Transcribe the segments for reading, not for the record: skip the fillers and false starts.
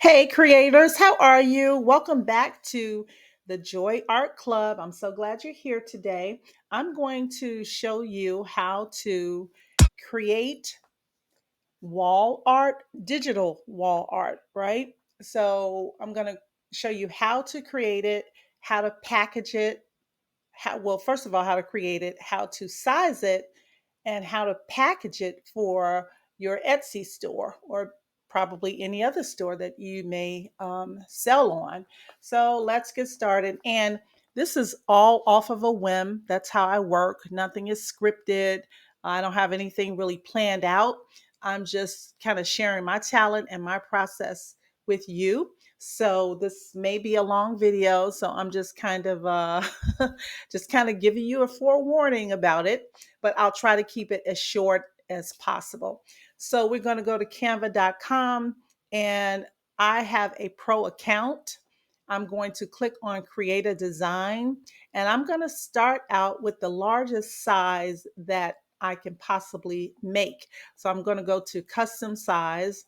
Hey, creators, how are you? Welcome back to the Joy Art Club. I'm so glad you're here today. I'm going to show you how to create wall art, digital wall art, right? So, I'm going to show you how to create it, how to package it, first of all, how to create it, how to size it, and how to package it for your Etsy store or probably any other store that you may sell on. So let's get started. And this is all off of a whim. That's how I work. Nothing is scripted. I don't have anything really planned out. I'm just kind of sharing my talent and my process with you. So this may be a long video. So I'm just kind of just kind of giving you a forewarning about it, but I'll try to keep it as short as possible. So we're going to go to canva.com, and I have a pro account. I'm going to click on create a design, and I'm going to start out with the largest size that I can possibly make. So I'm going to go to custom size,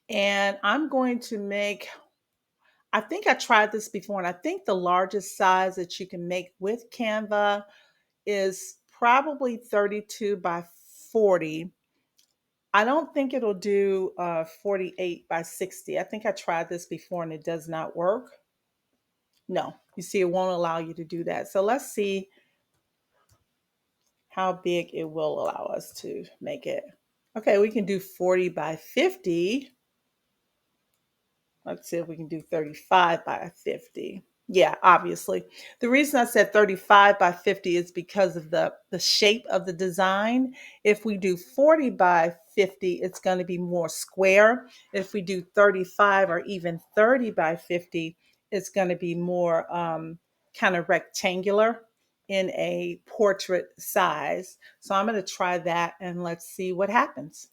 and I'm going to make, I think I tried this before, and I think the largest size that you can make with Canva is probably 32 by 40. I don't think it'll do 48 by 60. I think I tried this before and it does not work. No, you see, it won't allow you to do that. So let's see how big it will allow us to make it. Okay, we can do 40 by 50. Let's see if we can do 35 by 50. Yeah, obviously. The reason I said 35 by 50 is because of the shape of the design. If we do 40 by 50, it's going to be more square. If we do 35 or even 30 by 50, it's going to be more kind of rectangular in a portrait size. So I'm going to try that and let's see what happens.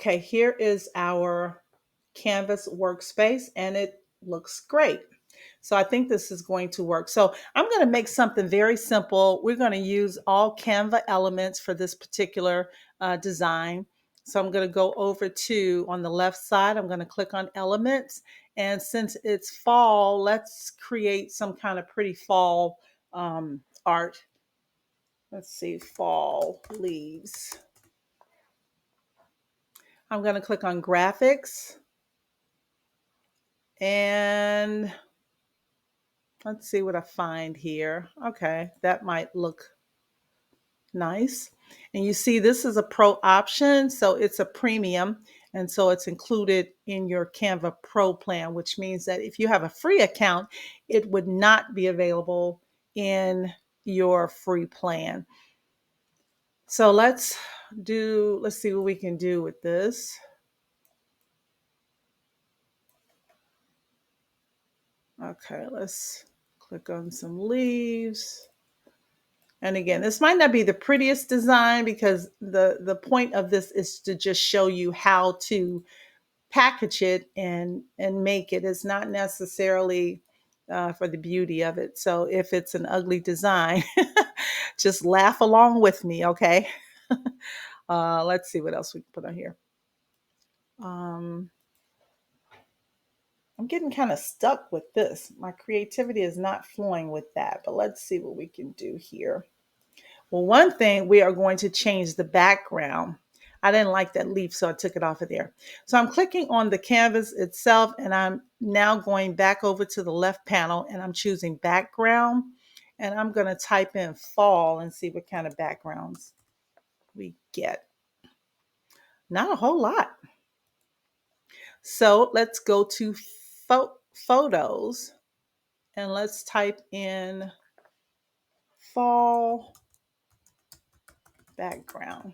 Okay, here is our Canvas workspace and it looks great. So I think this is going to work. So I'm going to make something very simple. We're going to use all Canva elements for this particular design. So I'm going to go over to, on the left side, I'm going to click on elements. And since it's fall, let's create some kind of pretty fall art. Let's see, fall leaves. I'm going to click on graphics. And let's see what I find here. Okay, that might look nice. And you see, this is a pro option, so it's a premium. And so it's included in your Canva Pro plan, which means that if you have a free account, it would not be available in your free plan. So let's see what we can do with this. Okay, let's click on some leaves. And again, this might not be the prettiest design because the point of this is to just show you how to package it and make it. It's not necessarily for the beauty of it. So if it's an ugly design, just laugh along with me, okay? Let's see what else we can put on here. Um, I'm getting kind of stuck with this. My creativity is not flowing with that, but let's see what we can do here. Well, one thing, we are going to change the background. I didn't like that leaf, so I took it off of there. So I'm clicking on the canvas itself, and I'm now going back over to the left panel, and I'm choosing background. And I'm going to type in fall and see what kind of backgrounds we get. Not a whole lot. So let's go to photos, and let's type in fall background.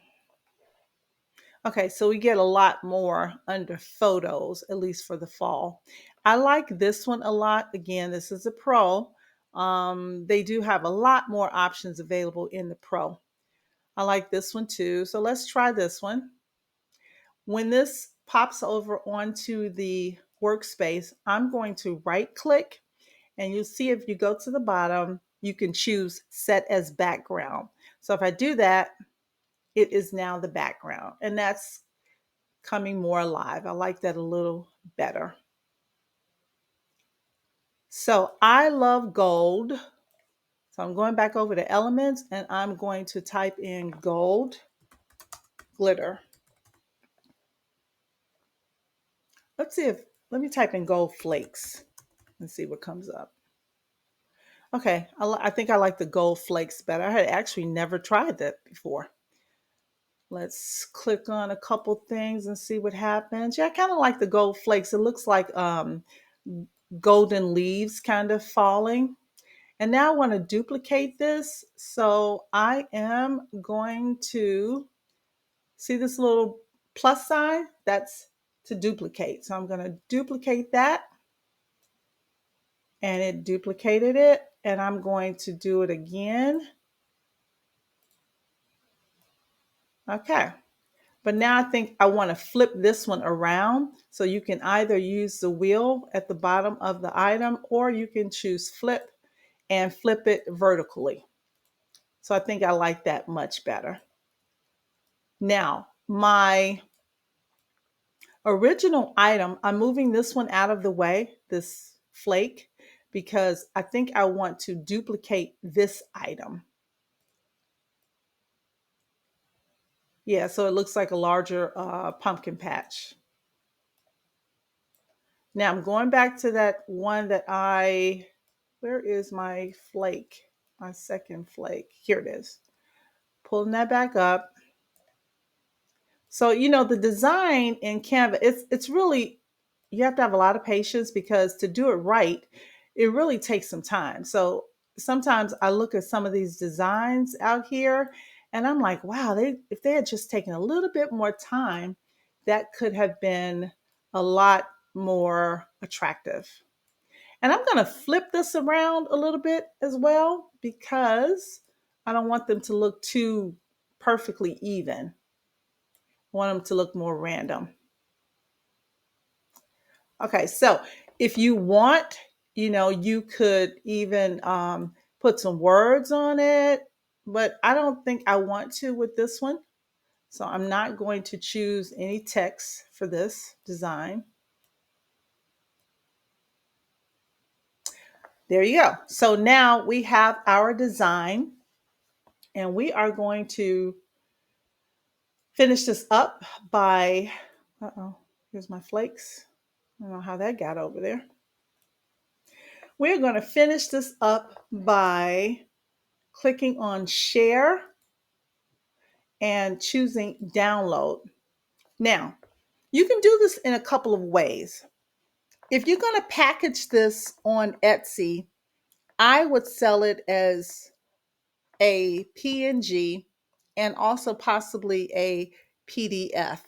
Okay, so we get a lot more under photos, at least for the fall. I like this one a lot. Again, this is a pro. They do have a lot more options available in the pro. I like this one too. So let's try this one. When this pops over onto the workspace, I'm going to right click, and you'll see if you go to the bottom, you can choose set as background. So if I do that, it is now the background. And that's coming more alive. I like that a little better. So I love gold. So I'm going back over to elements and I'm going to type in gold glitter. Let me type in gold flakes and see what comes up. Okay, I think I like the gold flakes better. I had actually never tried that before. Let's click on a couple things and see what happens. Yeah, I kind of like the gold flakes. It looks like golden leaves kind of falling. And now I want to duplicate this. So I am going to see this little plus sign. That's to duplicate. So I'm going to duplicate that. And it duplicated it. And I'm going to do it again. Okay. But now I think I want to flip this one around. So you can either use the wheel at the bottom of the item, or you can choose flip and flip it vertically. So I think I like that much better. Now, my original item, I'm moving this one out of the way, this flake, because I think I want to duplicate this item. Yeah, so it looks like a larger pumpkin patch. Now I'm going back to that one that where is my flake? My second flake. Here it is. Pulling that back up. So, the design in Canva, it's really, you have to have a lot of patience because to do it right, it really takes some time. So sometimes I look at some of these designs out here and I'm like, wow, if they had just taken a little bit more time, that could have been a lot more attractive. And I'm going to flip this around a little bit as well because I don't want them to look too perfectly even. I want them to look more random. Okay, so if you want, you could even put some words on it, but I don't think I want to with this one. So I'm not going to choose any text for this design. There you go. So now we have our design and we are going to finish this up by, here's my flakes. I don't know how that got over there. We're going to finish this up by clicking on share and choosing download. Now, you can do this in a couple of ways. If you're going to package this on Etsy, I would sell it as a PNG and also possibly a PDF.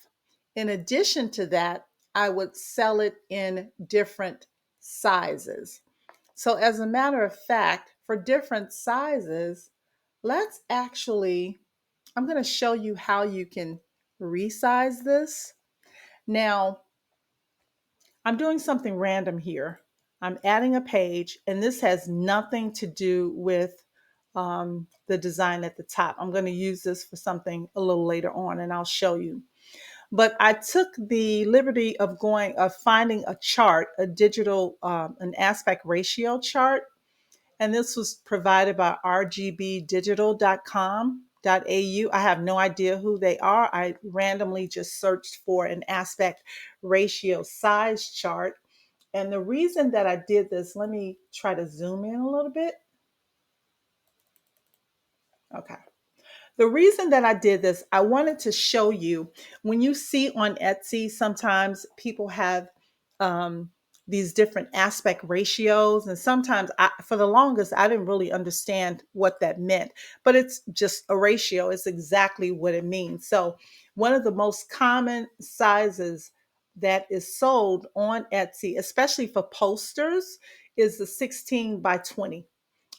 In addition to that, I would sell it in different sizes. So, as a matter of fact, for different sizes, I'm going to show you how you can resize this. Now, I'm doing something random here. I'm adding a page, and this has nothing to do with the design at the top. I'm going to use this for something a little later on, and I'll show you. But I took the liberty of finding a chart, a digital, an aspect ratio chart, and this was provided by rgbdigital.com.au. I have no idea who they are. I randomly just searched for an aspect ratio size chart. And the reason that I did this, let me try to zoom in a little bit. Okay. The reason that I did this, I wanted to show you when you see on Etsy, sometimes people have these different aspect ratios. And sometimes for the longest, I didn't really understand what that meant, but it's just a ratio. It's exactly what it means. So one of the most common sizes that is sold on Etsy, especially for posters, is the 16 by 20.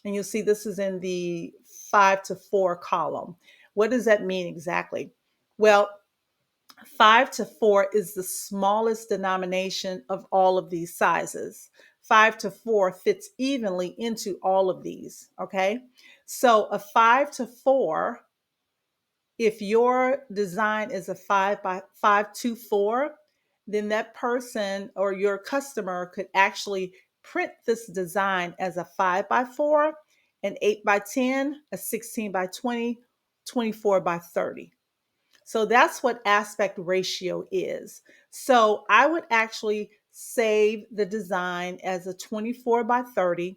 And you'll see this is in the 5:4 column. What does that mean exactly? Well, 5:4 is the smallest denomination of all of these sizes. 5:4 fits evenly into all of these. Okay. So a 5:4 If your design is a 5 by 524, then that person or your customer could actually print this design as a 5 by 4, an 8 by 10, a 16 by 20, 24 by 30. So that's what aspect ratio is. So I would actually save the design as a 24 by 30,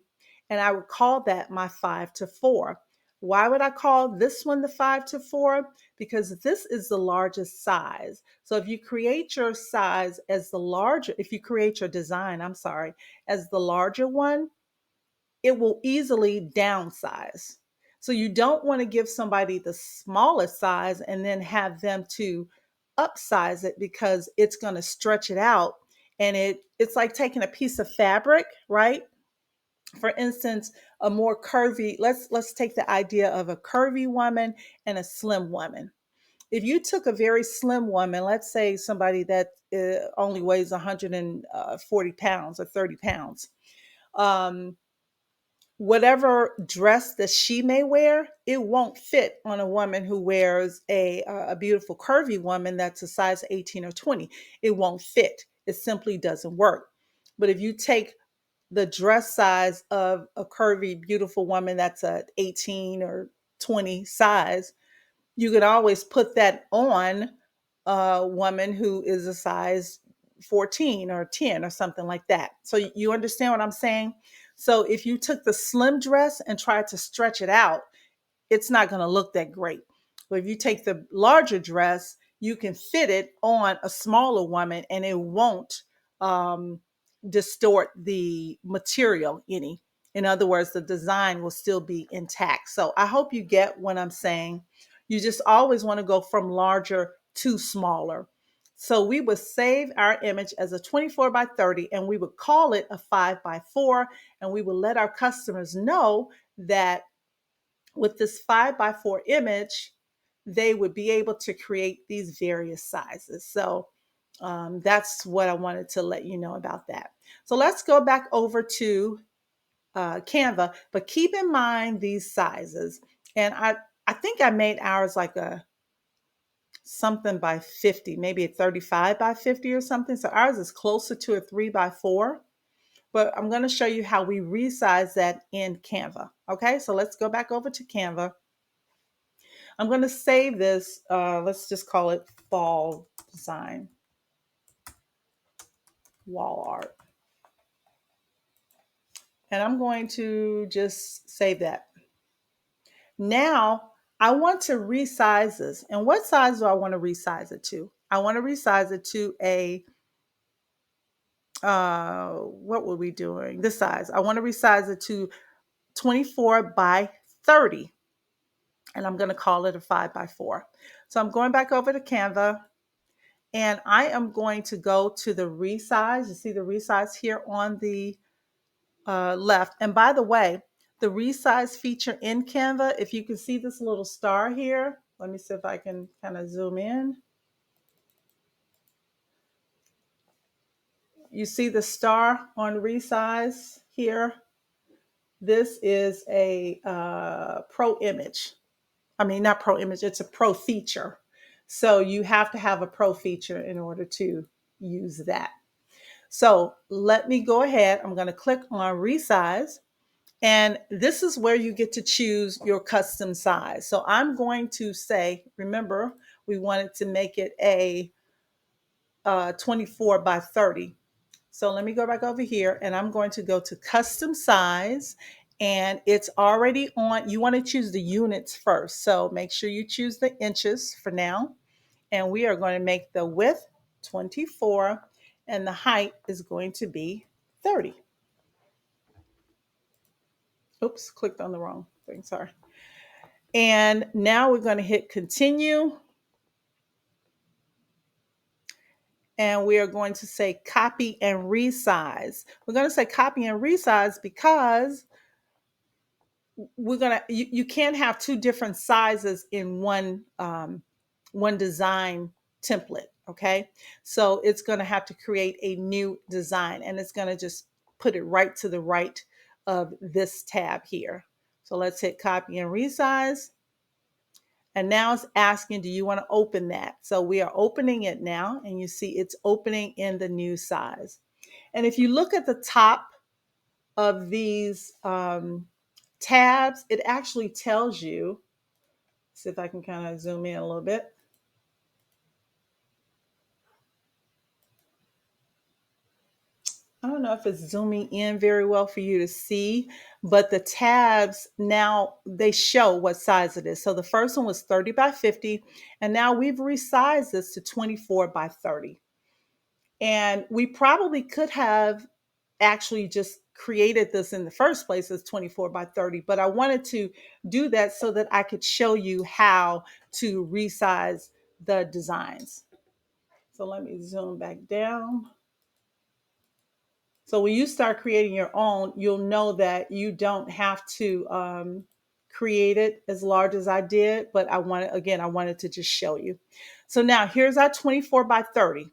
and I would call that my 5 to 4. Why would I call this one the 5 to 4? Because this is the largest size. So if you create your size as the larger, if you create your design, I'm sorry, as the larger one, it will easily downsize. So you don't want to give somebody the smallest size and then have them to upsize it, because it's going to stretch it out, and it's like taking a piece of fabric, right? For instance, a more curvy, let's take the idea of a curvy woman and a slim woman. If you took a very slim woman, let's say somebody that only weighs 140 pounds or 30 pounds, um, whatever dress that she may wear, it won't fit on a woman who wears a beautiful curvy woman that's a size 18 or 20. It won't fit. It simply doesn't work. But if you take the dress size of a curvy, beautiful woman that's a 18 or 20 size, you could always put that on a woman who is a size 14 or 10 or something like that. So you understand what I'm saying? So if you took the slim dress and tried to stretch it out, it's not going to look that great. But if you take the larger dress, you can fit it on a smaller woman and it won't um, distort the material any. In other words, the design will still be intact. So I hope you get what I'm saying. You just always want to go from larger to smaller. So we would save our image as a 24 by 30, and we would call it a 5 by 4, and we would let our customers know that with this 5 by 4 image, they would be able to create these various sizes. So that's what I wanted to let you know about that. So let's go back over to Canva, but keep in mind these sizes. And I think I made ours like a something by 50, maybe a 35 by 50 or something. So ours is closer to a 3 by 4. But I'm going to show you how we resize that in Canva. Okay, so let's go back over to Canva. I'm going to save this. Let's just call it fall design, wall art. And I'm going to just save that. Now I want to resize this. And what size do I want to resize it to? I want to resize it to a, what were we doing? This size. I want to resize it to 24 by 30. And I'm going to call it a 5 by 4. So I'm going back over to Canva. And I am going to go to the resize. You see the resize here on the left. And by the way, the resize feature in Canva, if you can see this little star here, let me see if I can kind of zoom in. You see the star on resize here? This is a pro image. I mean, not pro image, it's a pro feature. So you have to have a pro feature in order to use that. So let me go ahead. I'm going to click on resize. And this is where you get to choose your custom size. So I'm going to say, remember, we wanted to make it a 24 by 30. So let me go back over here and I'm going to go to custom size, and it's already on. You want to choose the units first. So make sure you choose the inches for now. And we are going to make the width 24 and the height is going to be 30. Oops, clicked on the wrong thing, sorry. And now we're going to hit continue. And we are going to say copy and resize. We're going to say copy and resize because you can't have two different sizes in one design template. Okay, so it's going to have to create a new design, and it's going to just put it right to the right of this tab here. So let's hit copy and resize. And now it's asking, do you want to open that? So we are opening it now, and you see it's opening in the new size. And if you look at the top of these tabs, it actually tells you, see if I can kind of zoom in a little bit. I don't know if it's zooming in very well for you to see, but the tabs now they show what size it is. So the first one was 30 by 50, and now we've resized this to 24 by 30. And we probably could have actually just created this in the first place as 24 by 30, but I wanted to do that so that I could show you how to resize the designs. So let me zoom back down. So when you start creating your own, you'll know that you don't have to create it as large as I did, but I wanted to just show you. So now here's our 24 by 30.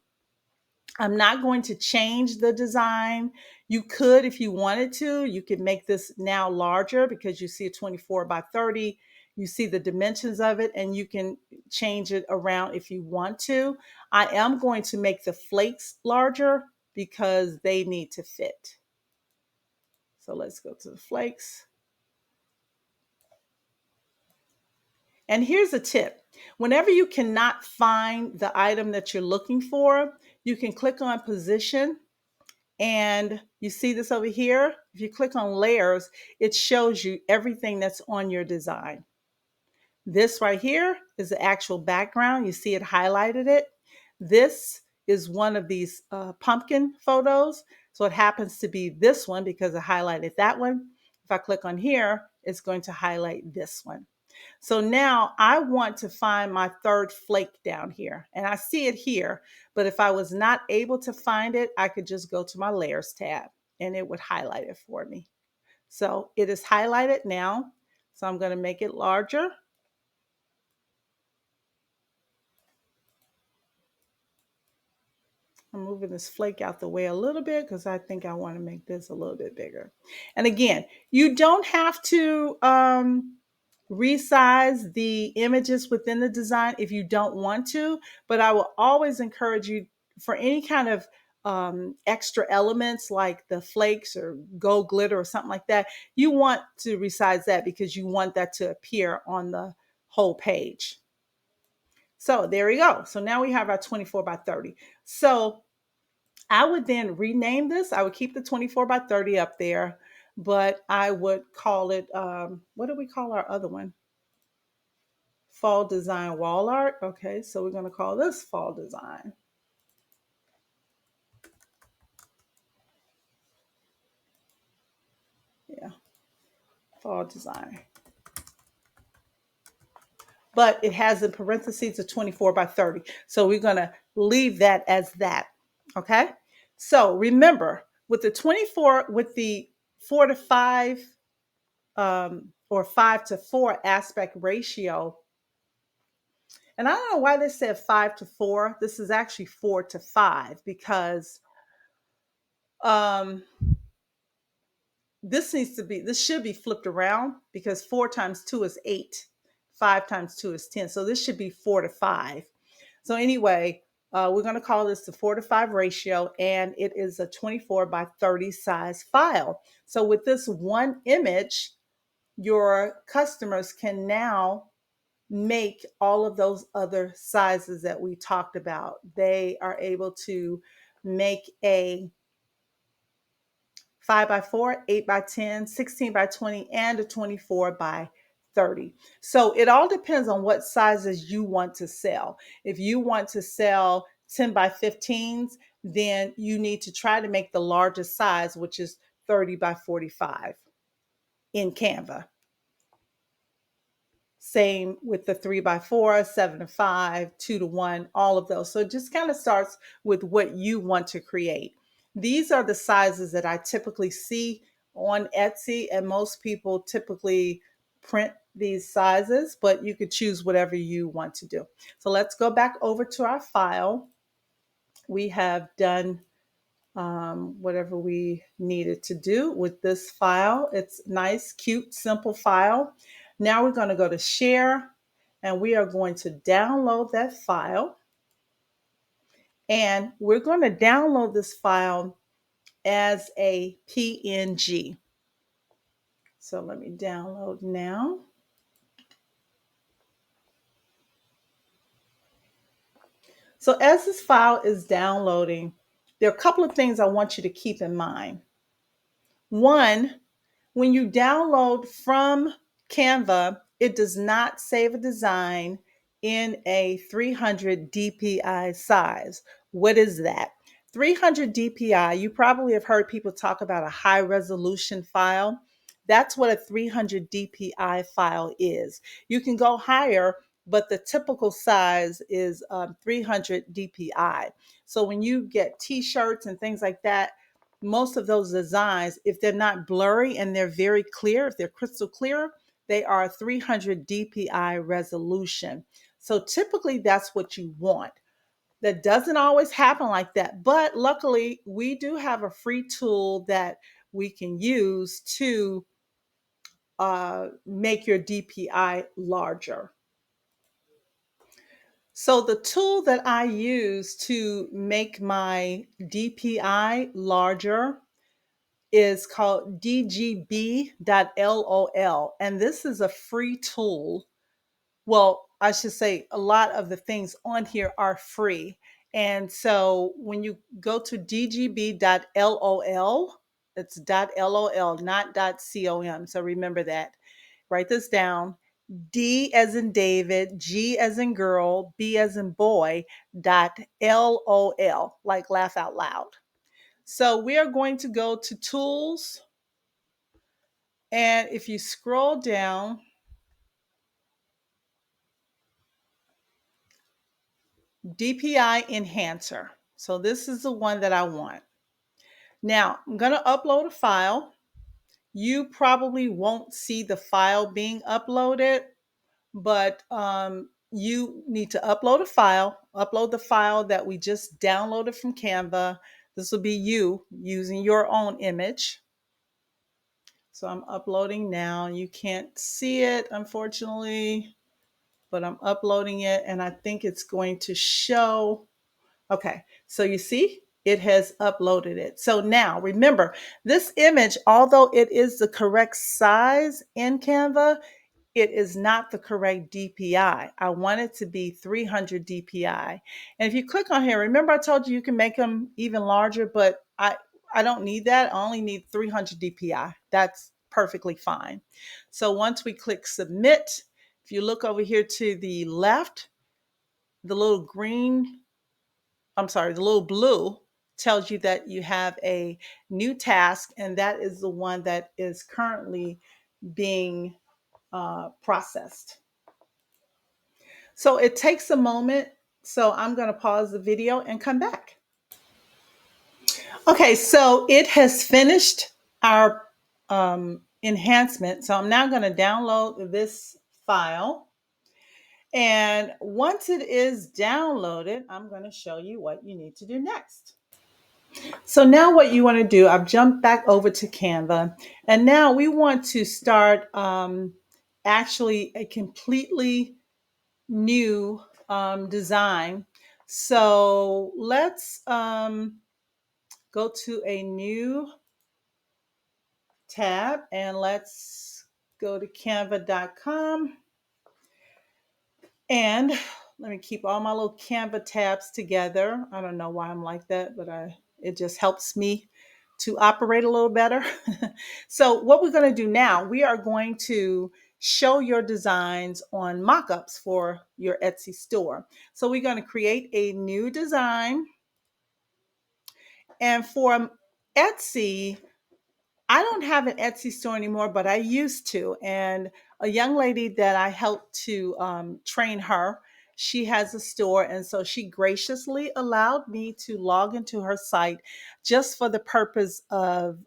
I'm not going to change the design. You could, if you wanted to, you could make this now larger because you see a 24 by 30. You see the dimensions of it, and you can change it around if you want to. I am going to make the flakes larger because they need to fit. So let's go to the flakes. And here's a tip. Whenever you cannot find the item that you're looking for, you can click on position. And you see this over here? If you click on layers, it shows you everything that's on your design. This right here is the actual background. You see it highlighted it. This is one of these pumpkin photos. So it happens to be this one because I highlighted that one. If I click on here, it's going to highlight this one. So now I want to find my third flake down here, and I see it here, but if I was not able to find it, I could just go to my layers tab and it would highlight it for me. So it is highlighted now. So I'm going to make it larger. I'm moving this flake out the way a little bit because I think I want to make this a little bit bigger. And again, you don't have to resize the images within the design if you don't want to, but I will always encourage you for any kind of extra elements like the flakes or gold glitter or something like that, you want to resize that because you want that to appear on the whole page. So there we go. So now we have our 24 by 30. So I would then rename this. I would keep the 24 by 30 up there, but I would call it, what do we call our other one? Fall Design Wall Art. Okay, so we're going to call this Fall Design. Yeah, Fall Design. But it has in parentheses a 24 by 30. So we're going to leave that as that. Okay, so remember with the 24, with the 4 to 5 or 5 to 4 aspect ratio, and I don't know why they said 5 to 4. This is actually 4 to 5 because um, this should be flipped around because 4 times 2 is 8. 5 times 2 is 10. So this should be 4 to 5. So anyway, we're going to call this the 4 to 5 ratio, and it is a 24 by 30 size file. So with this one image, your customers can now make all of those other sizes that we talked about. They are able to make a 5 by 4, 8 by 10, 16 by 20, and a 24 by 30. So it all depends on what sizes you want to sell. If you want to sell 10 by 15s, then you need to try to make the largest size, which is 30 by 45 in Canva. Same with the 3 by 4, 7 to 5, 2 to 1, all of those. So it just kind of starts with what you want to create. These are the sizes that I typically see on Etsy, and most people typically print these sizes, but you could choose whatever you want to do. So let's go back over to our file. We have done whatever we needed to do with this file. It's nice, cute, simple file. Now we're going to go to share, and we are going to download that file. And we're going to download this file as a PNG. So let me download now. So as this file is downloading, there are a couple of things I want you to keep in mind. One, when you download from Canva, it does not save a design in a 300 DPI size. What is that? 300 DPI, you probably have heard people talk about a high resolution file. That's what a 300 DPI file is. You can go higher, but the typical size is 300 DPI. So when you get t-shirts and things like that, most of those designs, if they're not blurry and they're very clear, if they're crystal clear, they are 300 DPI resolution. So typically that's what you want. That doesn't always happen like that, but luckily we do have a free tool that we can use to make your DPI larger. So the tool that I use to make my DPI larger is called dgb.lol. And this is a free tool. Well, I should say a lot of the things on here are free. And so when you go to dgb.lol, it's .lol, not .com. So remember that. Write this down. D as in David, G as in girl, B as in boy, .lol, like laugh out loud. So we are going to go to tools. And if you scroll down, DPI enhancer. So this is the one that I want. Now I'm going to upload a file. You probably won't see the file being uploaded, but you need to upload a file, upload the file that we just downloaded from Canva. This will be you using your own image. So I'm uploading now. You can't see it, unfortunately, but I'm uploading it and I think it's going to show. Okay, so you see, it has uploaded it. So now remember, this image, although it is the correct size in Canva, it is not the correct DPI. I want it to be 300 DPI. And if you click on here, remember I told you you can make them even larger, but I don't need that. I only need 300 DPI. That's perfectly fine. So once we click submit, if you look over here to the left, the little green, the little blue tells you that you have a new task, and that is the one that is currently being processed. So it takes a moment. So I'm going to pause the video and come back. Okay, so it has finished our enhancement. So I'm now going to download this file. And once it is downloaded, I'm going to show you what you need to do next. So now what you want to do, I've jumped back over to Canva, and now we want to start actually a completely new design. So let's go to a new tab and let's go to canva.com. And let me keep all my little Canva tabs together. I don't know why I'm like that, but it just helps me to operate a little better. So what we're going to do now, we are going to show your designs on mockups for your Etsy store. So we're going to create a new design. And for Etsy, I don't have an Etsy store anymore, but I used to. And a young lady that I helped to train her, she has a store. And so she graciously allowed me to log into her site just for the purpose of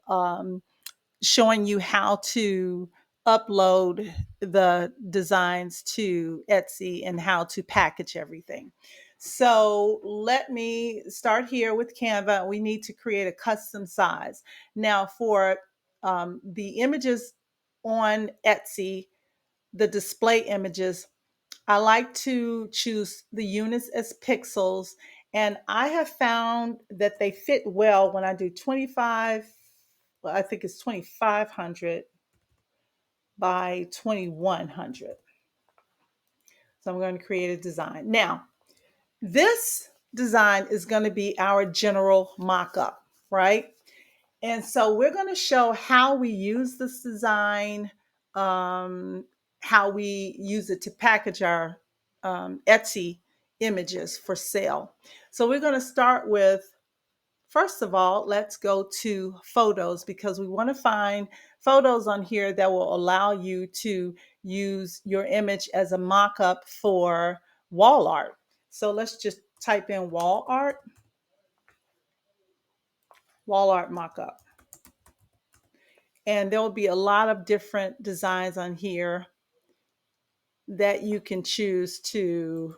showing you how to upload the designs to Etsy and how to package everything. So let me start here with Canva. We need to create a custom size. Now for the images on Etsy, the display images, I like to choose the units as pixels, and I have found that they fit well when I do 25, well, I think it's 2500 by 2100. So I'm going to create a design. Now, this design is going to be our general mock-up, right? And so we're going to show how we use this design, um, how we use it to package our Etsy images for sale. So we're going to start with, first of all, let's go to photos because we want to find photos on here that will allow you to use your image as a mock-up for wall art. So let's just type in wall art mock-up. And there will be a lot of different designs on here that you can choose to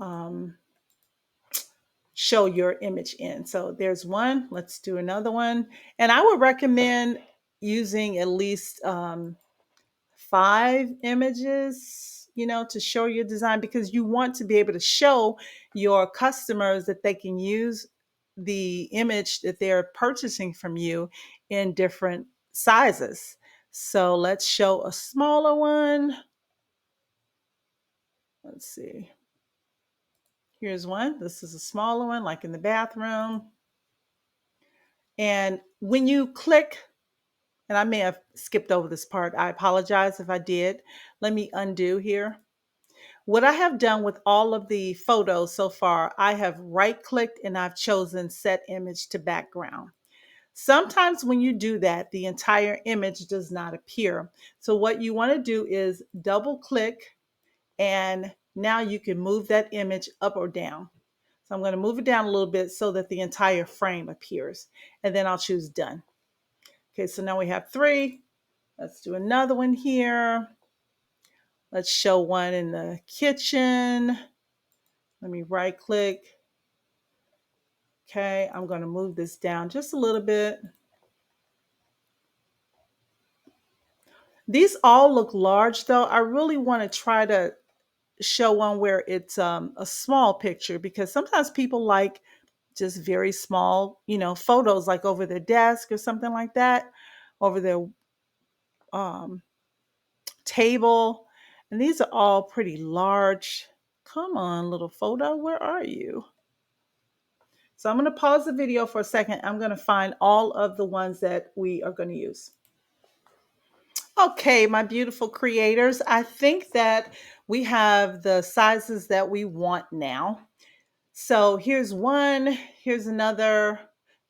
um, show your image in. So there's one. Let's do another one. And I would recommend using at least 5 images, to show your design because you want to be able to show your customers that they can use the image that they're purchasing from you in different sizes. So let's show a smaller one. Let's see. Here's one. This is a smaller one, like in the bathroom. And when you click, and I may have skipped over this part, I apologize if I did. Let me undo here. What I have done with all of the photos so far, I have right clicked and I've chosen set image to background. Sometimes when you do that, the entire image does not appear. So what you want to do is double click and now you can move that image up or down. So I'm going to move it down a little bit so that the entire frame appears. And then I'll choose done. Okay, so now we have 3. Let's do another one here. Let's show one in the kitchen. Let me right click. Okay, I'm going to move this down just a little bit. These all look large though. I really want to try to show one where it's a small picture because sometimes people like just very small, photos like over their desk or something like that, over their um, table. And these are all pretty large. Come on, little photo, where are you? So I'm going to pause the video for a second. I'm going to find all of the ones that we are going to use. Okay, my beautiful creators, I think that we have the sizes that we want now. So here's one, here's another.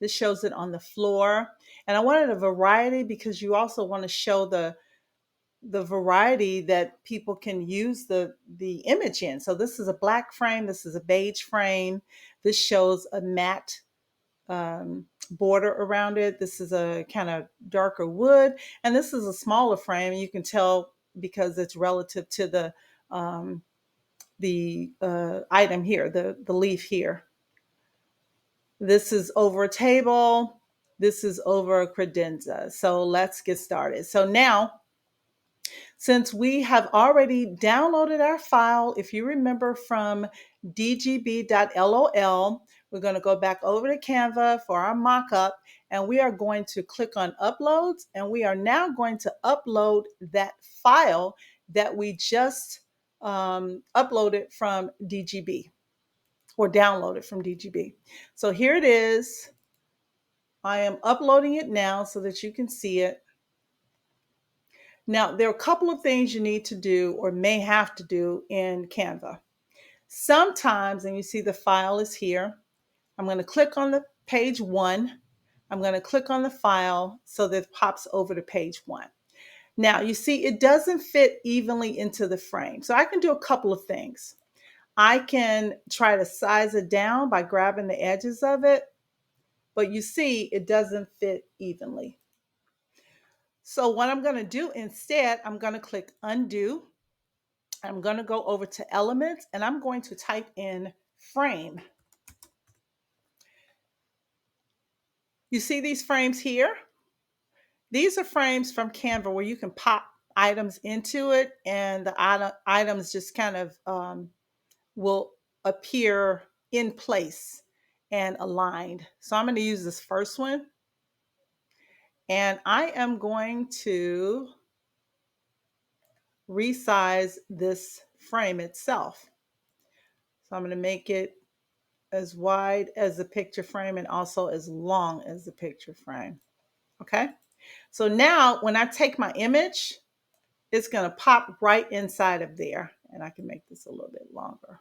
This shows it on the floor. And I wanted a variety because you also want to show the variety that people can use the image in. So this is a black frame, this is a beige frame. This shows a matte border around it. This is a kind of darker wood, and this is a smaller frame. You can tell because it's relative to the item here, the leaf here. This is over a table. This is over a credenza. So let's get started. So now, since we have already downloaded our file, if you remember from dgb.lol, we're going to go back over to Canva for our mockup, and we are going to click on uploads, and we are now going to upload that file that we just uploaded from DGB or downloaded from DGB. So here it is. I am uploading it now so that you can see it. Now, there are a couple of things you need to do or may have to do in Canva. Sometimes, and you see the file is here, I'm going to click on the page 1. I'm going to click on the file so that it pops over to page 1. Now, you see it doesn't fit evenly into the frame. So I can do a couple of things. I can try to size it down by grabbing the edges of it, but you see it doesn't fit evenly. So what I'm going to do instead, I'm going to click undo. I'm going to go over to elements and I'm going to type in frame. You see these frames here? These are frames from Canva where you can pop items into it, and the items just kind of will appear in place and aligned. So I'm going to use this first one, and I am going to resize this frame itself. So I'm going to make it as wide as the picture frame and also as long as the picture frame. Okay. So now when I take my image, it's going to pop right inside of there. And I can make this a little bit longer.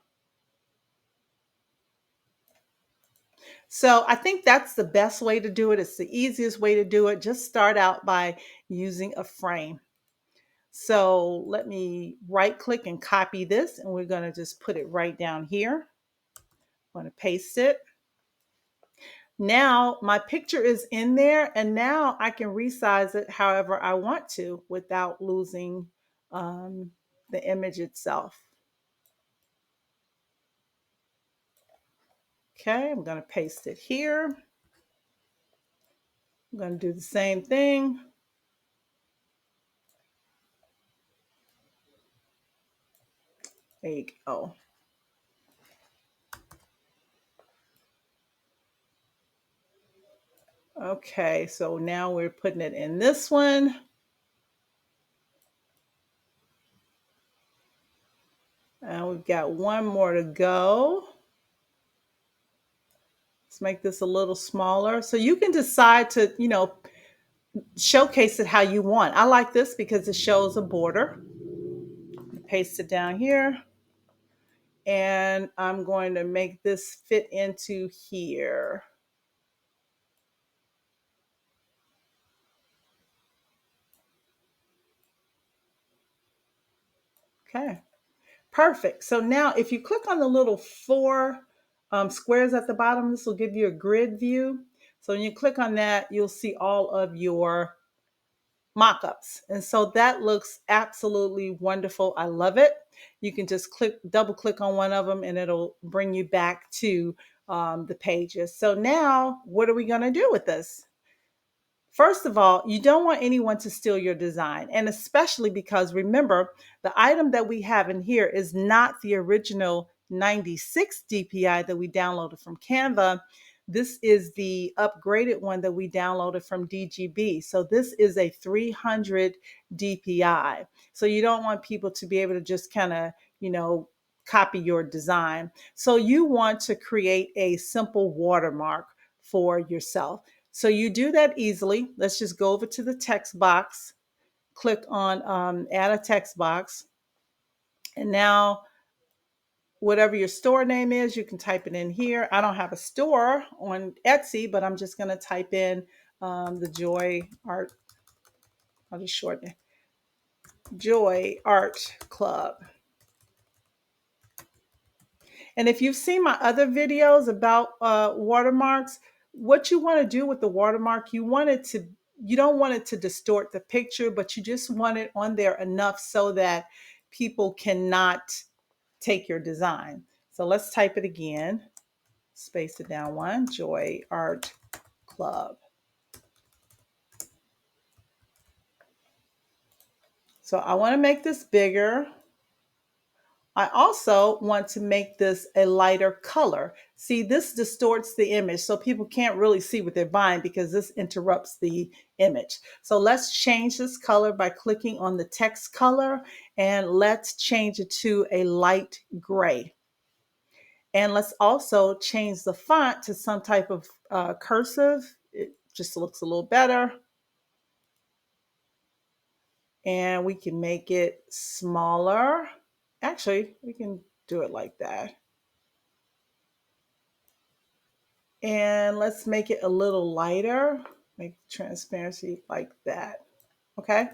So I think that's the best way to do it. It's the easiest way to do it. Just start out by using a frame. So let me right click and copy this, and we're going to just put it right down here. I'm going to paste it. Now my picture is in there, and now I can resize it however I want to without losing the image itself. Okay, I'm going to paste it here. I'm going to do the same thing. There you go. Okay, so now we're putting it in this one. And we've got one more to go. Let's make this a little smaller. So you can decide to, showcase it how you want. I like this because it shows a border. Paste it down here. And I'm going to make this fit into here. Okay, perfect. So now if you click on the little four squares at the bottom, this will give you a grid view. So when you click on that, you'll see all of your mockups. And so that looks absolutely wonderful. I love it. You can just double click on one of them and it'll bring you back to the pages. So now what are we going to do with this? First of all, you don't want anyone to steal your design. And especially because remember, the item that we have in here is not the original 96 DPI that we downloaded from Canva. This is the upgraded one that we downloaded from DGB. So this is a 300 DPI. So you don't want people to be able to just kind of, copy your design. So you want to create a simple watermark for yourself. So you do that easily. Let's just go over to the text box, click on add a text box. And now whatever your store name is, you can type it in here. I don't have a store on Etsy, but I'm just going to type in the Joy Art. I'll just shorten it. Joy Art Club. And if you've seen my other videos about watermarks, what you want to do with the watermark, you don't want it to distort the picture, but you just want it on there enough so that people cannot take your design. So let's type it again. Space it down one, Joy Art Club. So I want to make this bigger. I also want to make this a lighter color. See, this distorts the image, so people can't really see what they're buying because this interrupts the image. So let's change this color by clicking on the text color, and let's change it to a light gray. And let's also change the font to some type of cursive. It just looks a little better. And we can make it smaller. Actually, we can do it like that. And let's make it a little lighter, make transparency like that. Okay.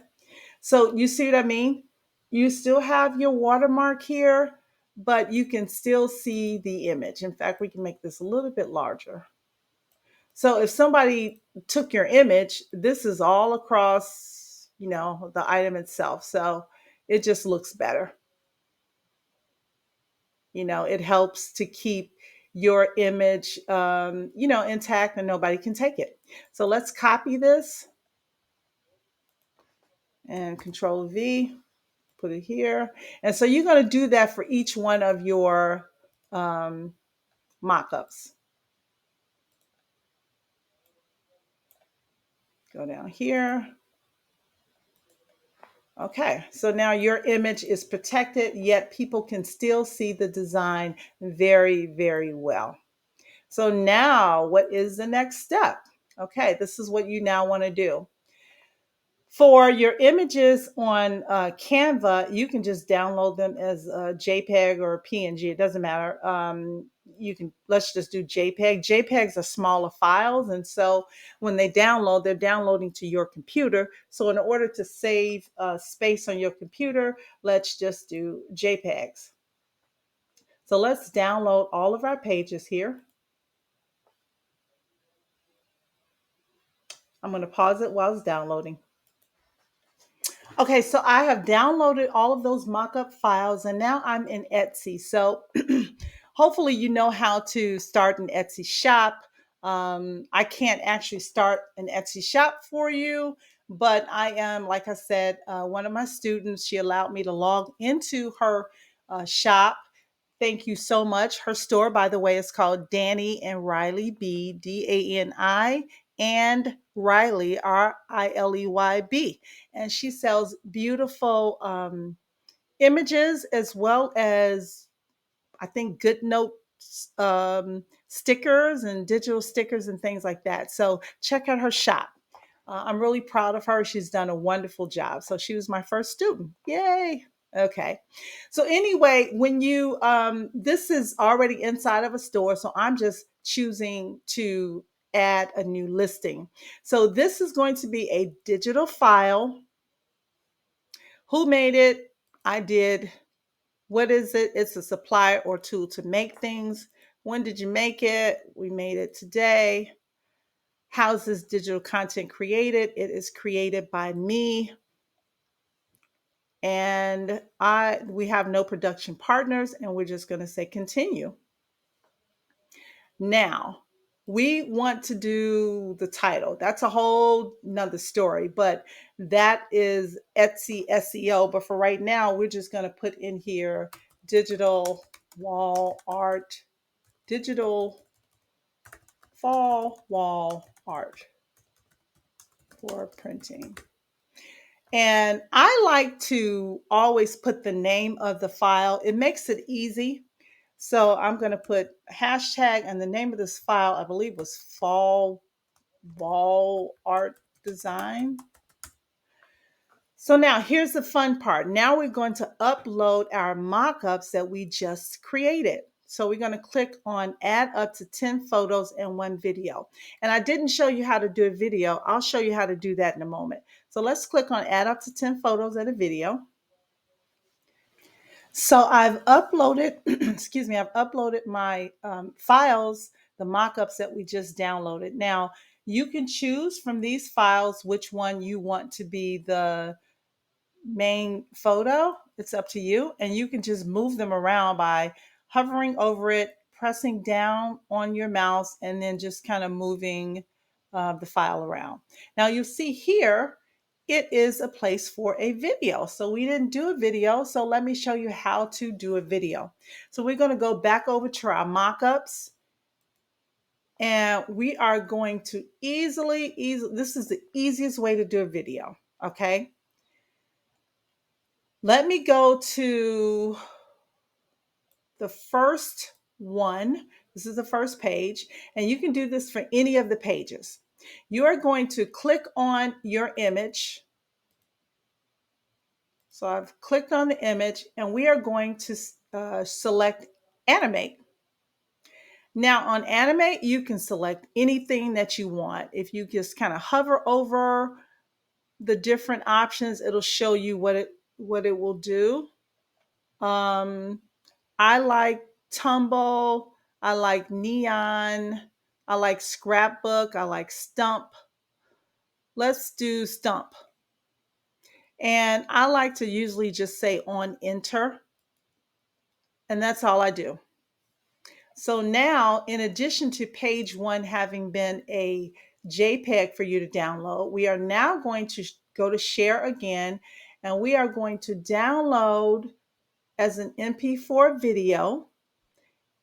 So you see what I mean? You still have your watermark here, but you can still see the image. In fact, we can make this a little bit larger. So if somebody took your image, this is all across, the item itself. So it just looks better. It helps to keep your image, intact and nobody can take it. So let's copy this and Control V, put it here. And so you're going to do that for each one of your um, mockups. Go down here. Okay, so now your image is protected, yet people can still see the design very, very well. So now what is the next step? Okay, this is what you now want to do. For your images on Canva, you can just download them as a JPEG or a PNG. It doesn't matter. You can, let's just do JPEG. JPEGs are smaller files. And so when they download, they're downloading to your computer. So in order to save space on your computer, let's just do JPEGs. So let's download all of our pages here. I'm going to pause it while it's downloading. Okay, so I have downloaded all of those mockup files and now I'm in Etsy. So hopefully you know how to start an Etsy shop. I can't actually start an Etsy shop for you, but I am, like I said, one of my students, she allowed me to log into her shop. Thank you so much. Her store, by the way, is called Danny and Riley B, Dani and Riley, Rileyb. And she sells beautiful images as well as, I think, good notes, stickers and digital stickers and things like that. So check out her shop. I'm really proud of her. She's done a wonderful job. So she was my first student. Yay. Okay. So anyway, when you, this is already inside of a store. So I'm just choosing to add a new listing. So this is going to be a digital file. Who made it? I did. What is it? It's a supplier or tool to make things. When did you make it? We made it today. How's this digital content created? It is created by me. And we have no production partners, and we're just going to say continue. Now, we want to do the title. That's a whole nother story, but that is Etsy SEO. But for right now, we're just going to put in here digital wall art, digital fall wall art for printing. And I like to always put the name of the file. It makes it easy. So I'm going to put hashtag, and the name of this file, I believe, was fall wall art design. So now here's the fun part. Now we're going to upload our mockups that we just created. So we're going to click on add up to 10 photos and one video. And I didn't show you how to do a video. I'll show you how to do that in a moment. So let's click on add up to 10 photos and a video. So I've uploaded, excuse me, I've uploaded my files, the mockups that we just downloaded. Now you can choose from these files which one you want to be the main photo. It's up to you. And you can just move them around by hovering over it, pressing down on your mouse, and then just kind of moving the file around. Now you see here, it is a place for a video. So we didn't do a video. So let me show you how to do a video. So we're going to go back over to our mockups. And we are going to easily, this is the easiest way to do a video. Okay. Let me go to the first one. This is the first page, and you can do this for any of the pages. You are going to click on your image. So I've clicked on the image, and we are going to select animate. Now on animate, you can select anything that you want. If you just kind of hover over the different options, it'll show you what it will do. I like tumble. I like neon. I like scrapbook. I like stump. Let's do stump. And I like to usually just say on enter. And that's all I do. So now, in addition to page one having been a JPEG for you to download, we are now going to go to share again, and we are going to download as an MP4 video,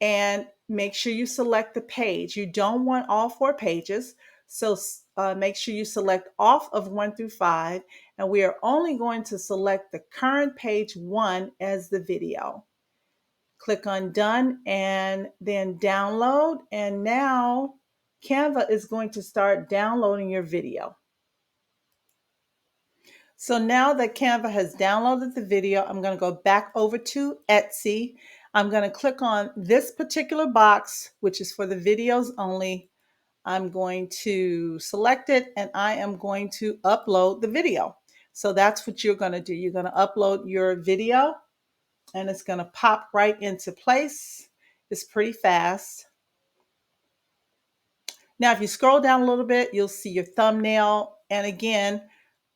and make sure you select the page. You don't want all 4 pages. So make sure you select off of 1 through 5. And we are only going to select the current page 1 as the video. Click on done and then download. And now Canva is going to start downloading your video. So now that Canva has downloaded the video, I'm going to go back over to Etsy. I'm going to click on this particular box, which is for the videos only. I'm going to select it and I am going to upload the video. So that's what you're going to do. You're going to upload your video and it's going to pop right into place. It's pretty fast. Now, if you scroll down a little bit, you'll see your thumbnail. And again,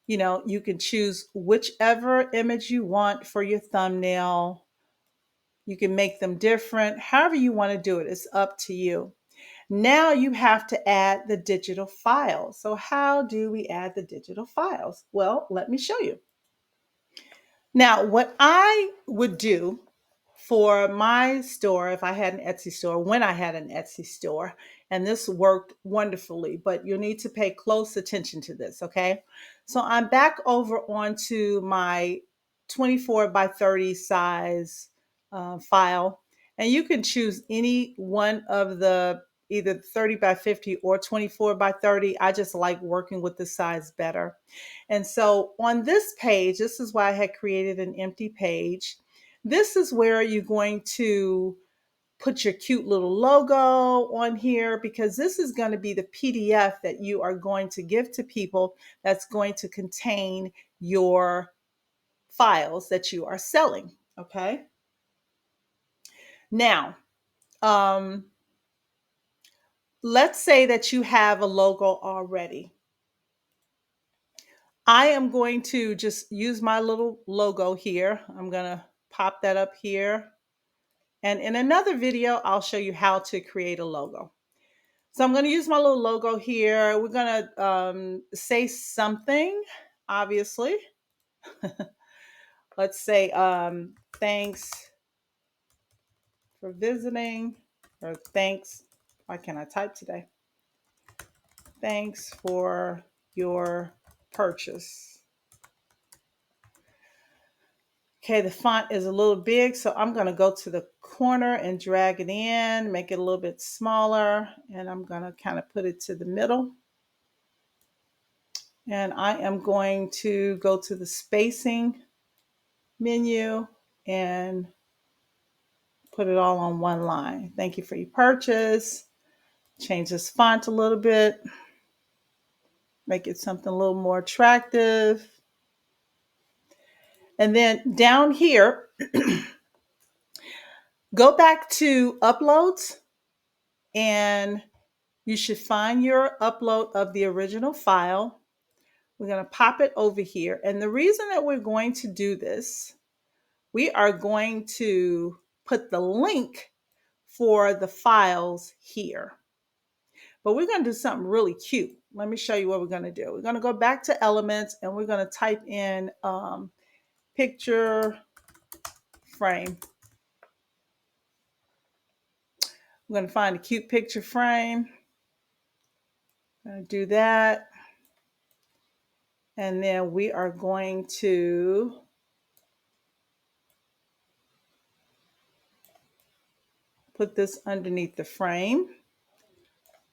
you can choose whichever image you want for your thumbnail. You can make them different. However you want to do it, it's up to you. Now you have to add the digital files. So how do we add the digital files? Well, let me show you. Now, what I would do for my store, if I had an Etsy store, when I had an Etsy store, and this worked wonderfully, but you'll need to pay close attention to this, okay? So I'm back over onto my 24 by 30 size file, and you can choose any one of the either 30 by 50 or 24 by 30. I just like working with the size better. And so on this page, this is why I had created an empty page. This is where you're going to put your cute little logo on here, because this is going to be the PDF that you are going to give to people that's going to contain your files that you are selling. Okay. Now, let's say that you have a logo already. I am going to just use my little logo here. I'm going to pop that up here. And in another video, I'll show you how to create a logo. So I'm going to use my little logo here. We're going to say something, obviously. Let's say thanks for visiting, or thanks. Why can't I type today? Thanks for your purchase. Okay, the font is a little big, so I'm going to go to the corner and drag it in, make it a little bit smaller, and I'm going to kind of put it to the middle. And I am going to go to the spacing menu and put it all on one line. Thank you for your purchase. Change this font a little bit, make it something a little more attractive. And then down here, go back to uploads, and you should find your upload of the original file. We're going to pop it over here. And the reason that we're going to do this, we are going to put the link for the files here. But we're going to do something really cute. Let me show you what we're going to do. We're going to go back to elements and we're going to type in picture frame. I'm going to find a cute picture frame. I'm going to do that. And then we are going to put this underneath the frame.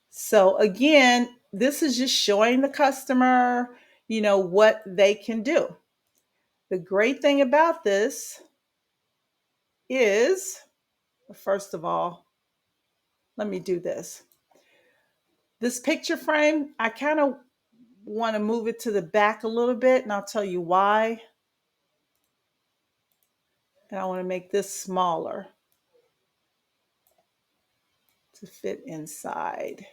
So again, this is just showing the customer, what they can do. The great thing about this is, first of all, let me do this. This picture frame, I kind of want to move it to the back a little bit, and I'll tell you why. And I want to make this smaller to fit inside.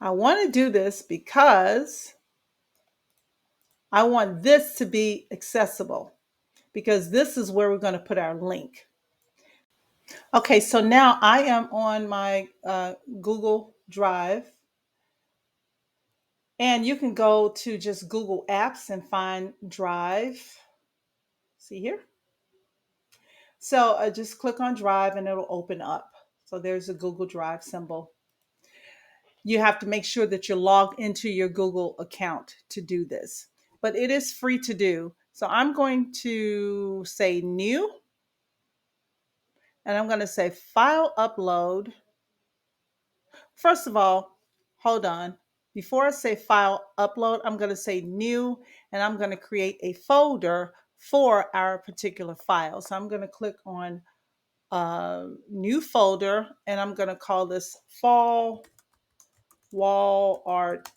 I want to do this because I want this to be accessible, because this is where we're going to put our link. Okay, so now I am on my Google Drive, And you can go to just Google Apps and find Drive. See here? So just click on Drive and it'll open up. So there's a Google Drive symbol. You have to make sure that you're logged into your Google account to do this, but it is free to do. So I'm going to say new, and I'm going to say file upload. First of all, hold on. Before I say file upload, I'm going to say new, and I'm going to create a folder for our particular file. So I'm going to click on new folder, and I'm going to call this fall wall art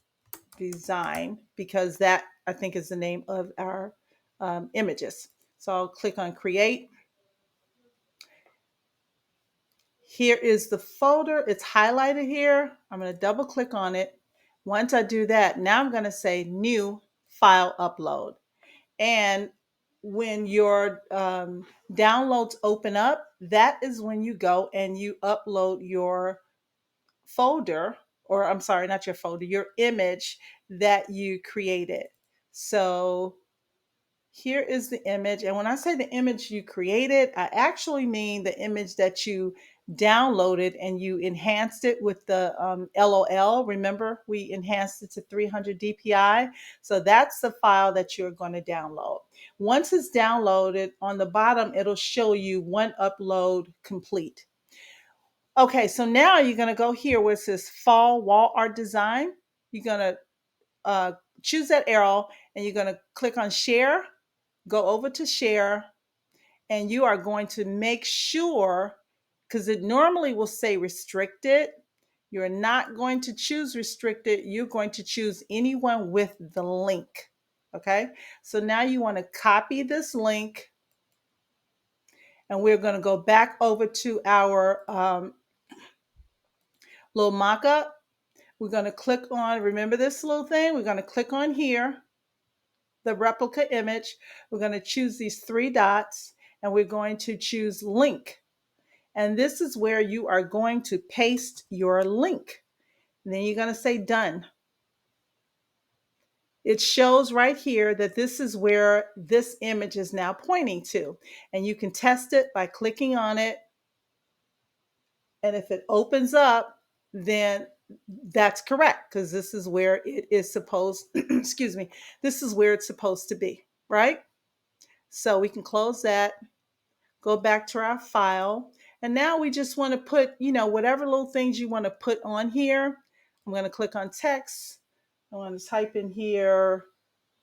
design, because that I think is the name of our images. So I'll click on create. Here is the folder. It's highlighted here. I'm going to double click on it. Once I do that, now I'm going to say new file upload. And when your downloads open up, that is when you go and you upload your folder, or I'm sorry, not your folder, your image that you created. So here is the image. And when I say the image you created, I actually mean the image that you downloaded and you enhanced it with the LOL. Remember, we enhanced it to 300 DPI. So that's the file that you're going to download. Once it's downloaded, on the bottom, it'll show you one upload complete. Okay, so now you're going to go here where it says fall wall art design. You're going to choose that arrow and you're going to click on share, go over to share, and you are going to make sure, because it normally will say restricted, you're not going to choose restricted. You're going to choose anyone with the link. Okay, so now you want to copy this link, and we're going to go back over to our little mock-up. We're going to click on, remember this little thing? We're going to click on here, the replica image. We're going to choose these three dots and we're going to choose link. And this is where you are going to paste your link. And then you're going to say done. It shows right here that this is where this image is now pointing to. And you can test it by clicking on it. And if it opens up, then that's correct, because this is where it is supposed, excuse me, this is where it's supposed to be, right? So we can close that, go back to our file. And now we just want to put, whatever little things you want to put on here. I'm going to click on text. I want to type in here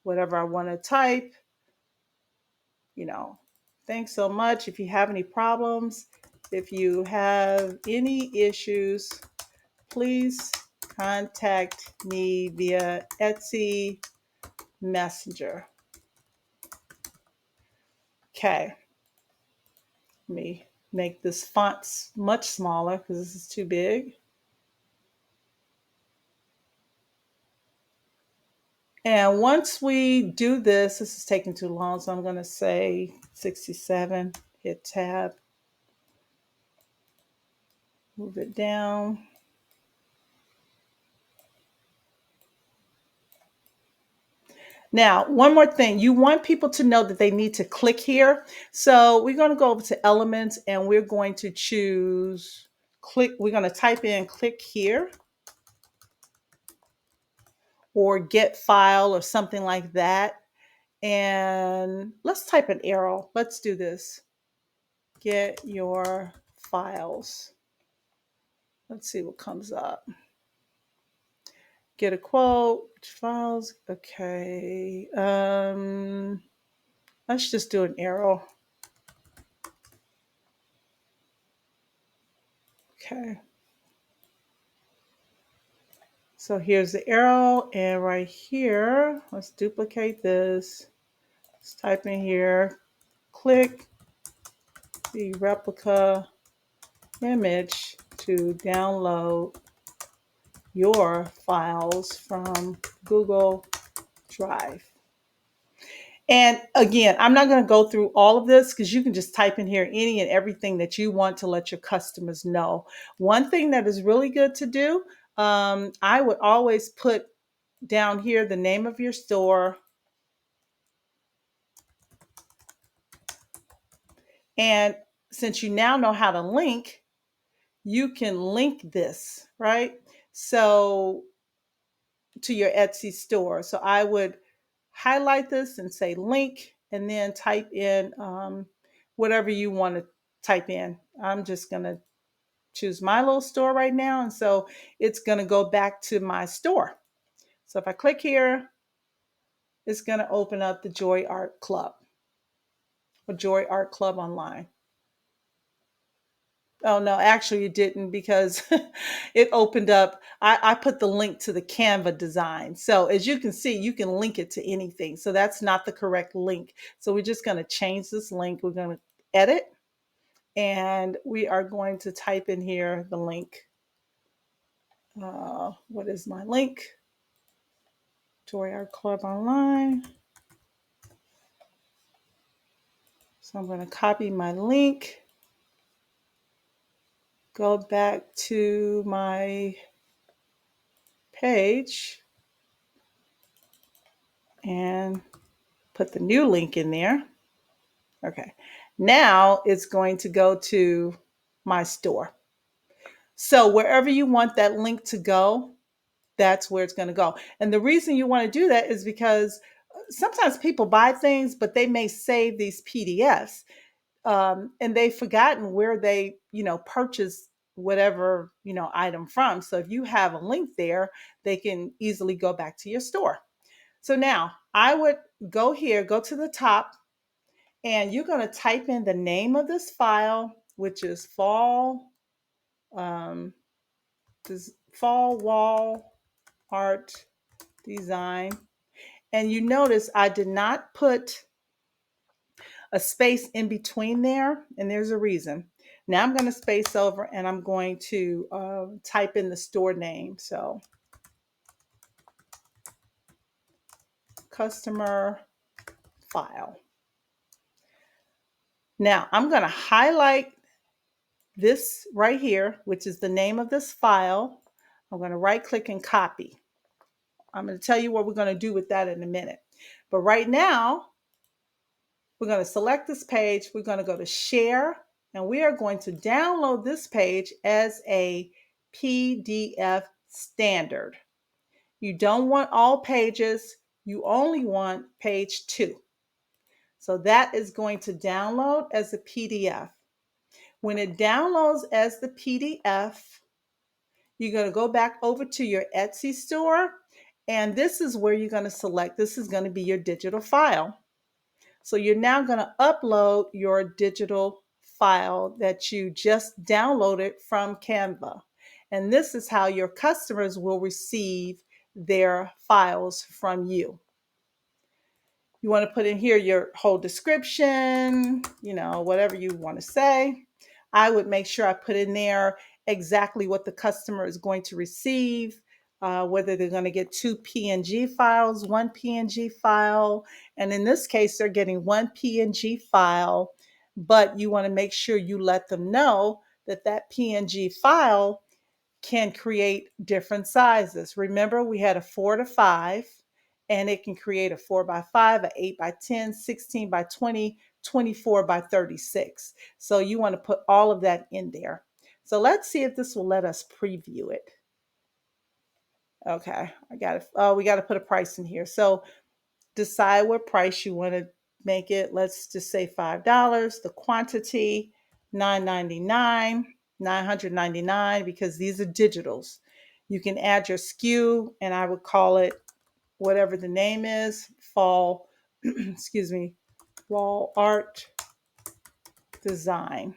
whatever I want to type. Thanks so much. If you have any problems, if you have any issues, please contact me via Etsy Messenger. Okay. Let me make this font much smaller because this is too big. And once we do this is taking too long, so I'm going to say 67, hit tab, move it down. Now, one more thing. You want people to know that they need to click here. So we're going to go over to elements and we're going to choose click. We're going to type in click here or get file or something like that. And let's type an arrow. Let's do this. Get your files. Let's see what comes up. Get a quote, files. Okay. Let's just do an arrow. Okay. So here's the arrow, and right here, let's duplicate this. Let's type in here, click the replica image to download your files from Google Drive. And again, I'm not going to go through all of this because you can just type in here any and everything that you want to let your customers know. One thing that is really good to do, I would always put down here the name of your store. And since you now know how to link, you can link this, right? So to your Etsy store. So I would highlight this and say link, and then type in whatever you want to type in. I'm just going to choose my little store right now. And so it's going to go back to my store. So if I click here, it's going to open up the Joy Art Club or Joy Art Club online. Oh no, actually it didn't, because it opened up. I put the link to the Canva design. So as you can see, you can link it to anything. So that's not the correct link. So we're just going to change this link. We're going to edit, and we are going to type in here the link. What is my link? Joy Art Club Online. So I'm going to copy my link, go back to my page, and put the new link in there. Okay. Now it's going to go to my store. So wherever you want that link to go, that's where it's going to go. And the reason you want to do that is because sometimes people buy things, but they may save these PDFs, and they've forgotten where they, purchase whatever, item from. So if you have a link there, they can easily go back to your store. So now I would go here, go to the top, and you're going to type in the name of this file, which is um, fall wall art design. And you notice I did not put a space in between there, and there's a reason. Now I'm going to space over, and I'm going to type in the store name. So customer file. Now I'm going to highlight this right here, which is the name of this file. I'm going to right click and copy. I'm going to tell you what we're going to do with that in a minute. But right now, we're going to select this page. We're going to go to share, and we are going to download this page as a PDF standard. You don't want all pages. You only want page 2. So that is going to download as a PDF. When it downloads as the PDF, you're going to go back over to your Etsy store, and this is where you're going to select. This is going to be your digital file. So you're now going to upload your digital file that you just downloaded from Canva. And this is how your customers will receive their files from you. You want to put in here your whole description, whatever you want to say. I would make sure I put in there exactly what the customer is going to receive, whether they're going to get 2 PNG files, 1 PNG file. And in this case, they're getting 1 PNG file, but you want to make sure you let them know that that PNG file can create different sizes. Remember, we had a 4 to 5, and it can create a 4 by 5, a 8 by 10, 16 by 20, 24 by 36. So you want to put all of that in there. So let's see if this will let us preview it. Okay, I got it. Oh, we got to put a price in here. So decide what price you want to make it. Let's just say $5. The quantity, $9.99, $999, because these are digitals. You can add your SKU, and I would call it whatever the name is, fall, excuse me, wall art design.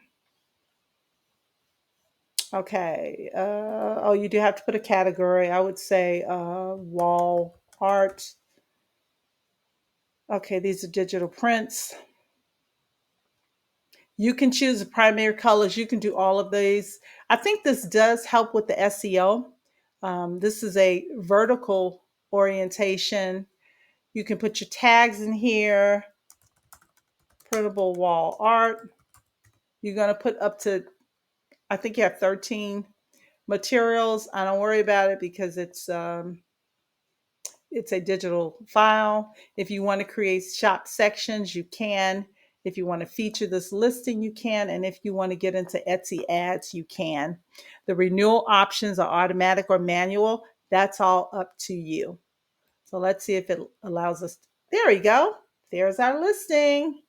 Okay. Oh, you do have to put a category. I would say wall art. Okay, these are digital prints. You can choose the primary colors. You can do all of these. I think this does help with the SEO. This is a vertical orientation. You can put your tags in here. Printable wall art. You're going to put up to, I think you have 13 materials. I don't worry about it because it's it's a digital file. If you want to create shop sections, you can. If you want to feature this listing, you can. And if you want to get into Etsy ads, you can. The renewal options are automatic or manual. That's all up to you. So let's see if it allows us. There we go. There's our listing.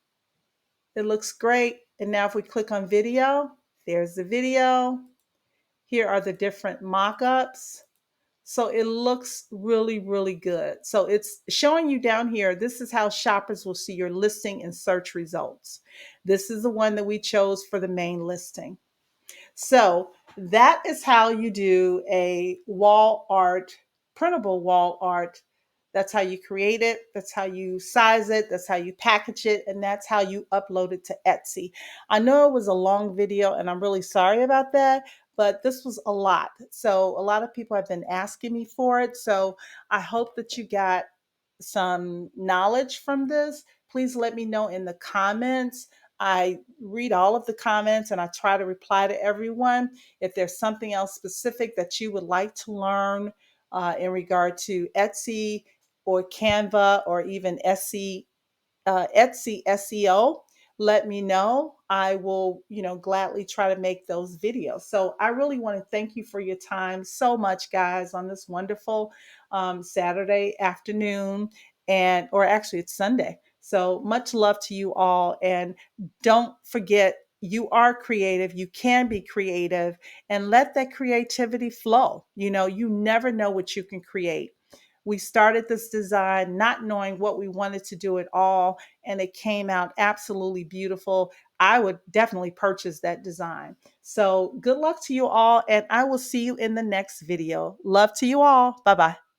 It looks great. And now if we click on video, there's the video. Here are the different mock-ups. So it looks really, really good. So it's showing you down here, this is how shoppers will see your listing and search results. This is the one that we chose for the main listing. So that is how you do a wall art, printable wall art. That's how you create it. That's how you size it. That's how you package it. And that's how you upload it to Etsy. I know it was a long video and I'm really sorry about that, but this was a lot. So a lot of people have been asking me for it. So I hope that you got some knowledge from this. Please let me know in the comments. I read all of the comments and I try to reply to everyone. If there's something else specific that you would like to learn in regard to Etsy or Canva or even Etsy SEO, let me know. I will, gladly try to make those videos. So I really want to thank you for your time so much, guys, on this wonderful Saturday afternoon, or actually it's Sunday. So much love to you all. And don't forget, you are creative. You can be creative and let that creativity flow. You never know what you can create. We started this design not knowing what we wanted to do at all, and it came out absolutely beautiful. I would definitely purchase that design. So good luck to you all, and I will see you in the next video. Love to you all. Bye bye.